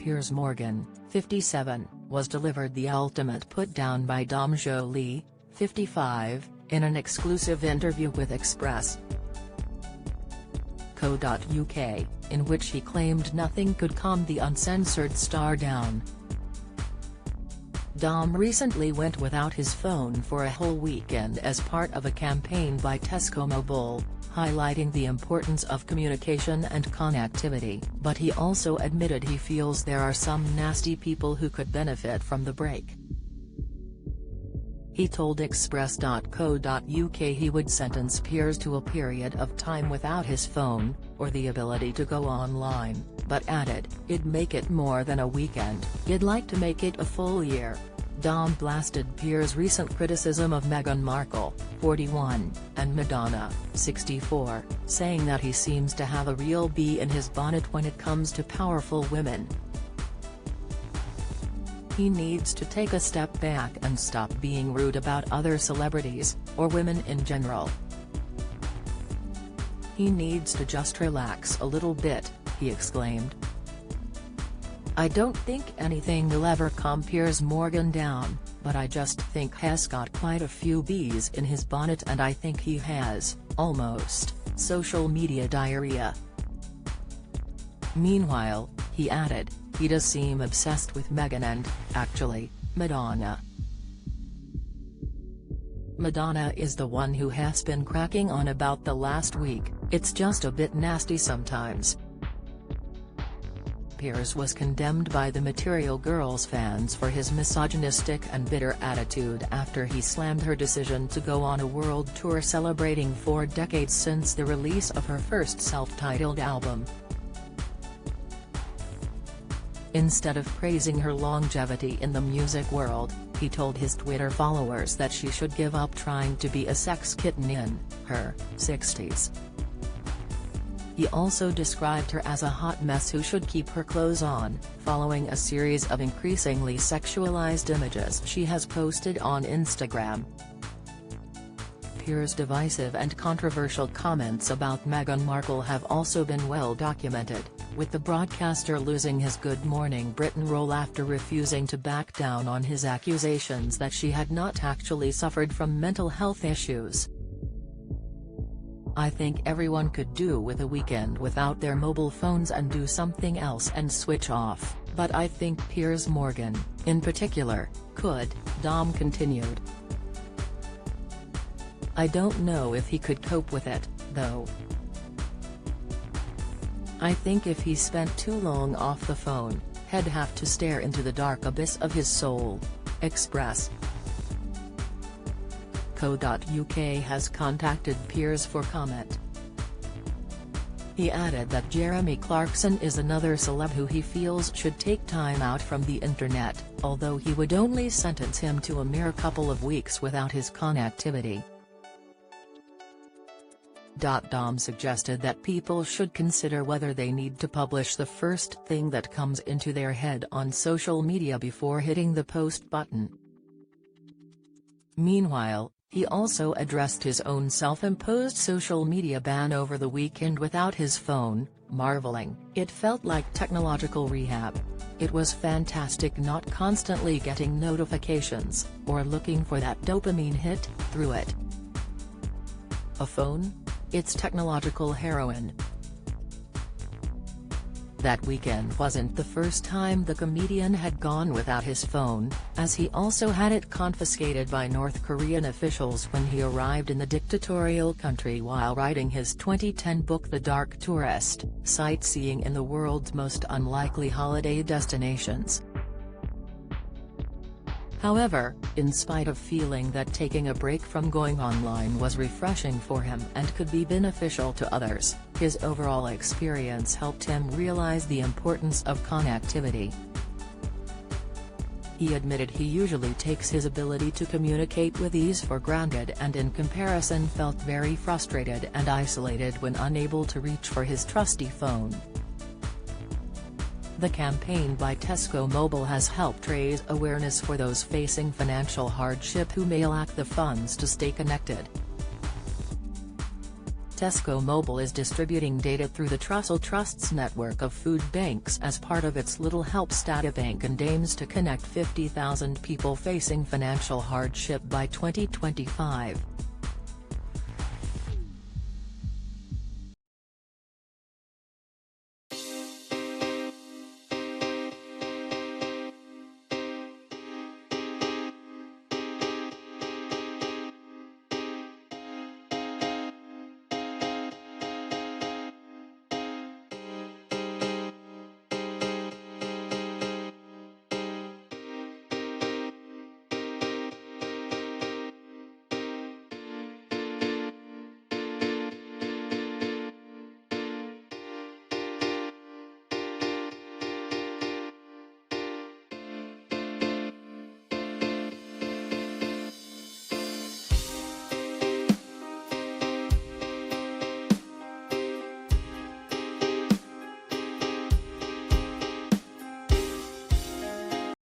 Piers Morgan, 57, was delivered the ultimate put-down by Dom Joly, 55, in an exclusive interview with Express.co.uk, in which he claimed nothing could calm the uncensored star down. Dom recently went without his phone for a whole weekend as part of a campaign by Tesco Mobile, highlighting the importance of communication and connectivity, but he also admitted he feels there are some nasty people who could benefit from the break. He told Express.co.uk he would sentence Piers to a period of time without his phone, or the ability to go online, but added, "I'd make it more than a weekend, I'd like to make it a full year." Dom blasted Piers' recent criticism of Meghan Markle, 41, and Madonna, 64, saying that he seems to have a real bee in his bonnet when it comes to powerful women. He needs to take a step back and stop being rude about other celebrities, or women in general. He needs to just relax a little bit, he exclaimed. "I don't think anything will ever calm Piers Morgan down, but I just think he's got quite a few bees in his bonnet and I think he has, almost, social media diarrhea." Meanwhile, he added, he does seem obsessed with Meghan and, actually, Madonna. "Madonna is the one who has been cracking on about the last week, it's just a bit nasty sometimes." Piers was condemned by the Material Girls fans for his misogynistic and bitter attitude after he slammed her decision to go on a world tour celebrating 4 decades since the release of her first self-titled album. Instead of praising her longevity in the music world, he told his Twitter followers that she should give up trying to be a sex kitten in her 60s. He also described her as a hot mess who should keep her clothes on, following a series of increasingly sexualized images she has posted on Instagram. Piers' divisive and controversial comments about Meghan Markle have also been well documented, with the broadcaster losing his Good Morning Britain role after refusing to back down on his accusations that she had not actually suffered from mental health issues. "I think everyone could do with a weekend without their mobile phones and do something else and switch off, but I think Piers Morgan, in particular, could," Dom continued. "I don't know if he could cope with it, though. I think if he spent too long off the phone, he'd have to stare into the dark abyss of his soul." Express.co.uk has contacted Piers for comment. He added that Jeremy Clarkson is another celeb who he feels should take time out from the internet, although he would only sentence him to a mere couple of weeks without his connectivity. Dom suggested that people should consider whether they need to publish the first thing that comes into their head on social media before hitting the post button. Meanwhile, he also addressed his own self-imposed social media ban over the weekend without his phone, marveling, "It felt like technological rehab. It was fantastic not constantly getting notifications, or looking for that dopamine hit, through it. A phone? It's technological heroin." That weekend wasn't the first time the comedian had gone without his phone, as he also had it confiscated by North Korean officials when he arrived in the dictatorial country while writing his 2010 book The Dark Tourist, Sightseeing in the World's Most Unlikely Holiday Destinations. However, in spite of feeling that taking a break from going online was refreshing for him and could be beneficial to others, his overall experience helped him realize the importance of connectivity. He admitted he usually takes his ability to communicate with ease for granted and in comparison felt very frustrated and isolated when unable to reach for his trusty phone. The campaign by Tesco Mobile has helped raise awareness for those facing financial hardship who may lack the funds to stay connected. Tesco Mobile is distributing data through the Trussell Trust's network of food banks as part of its Little Helps Databank and aims to connect 50,000 people facing financial hardship by 2025.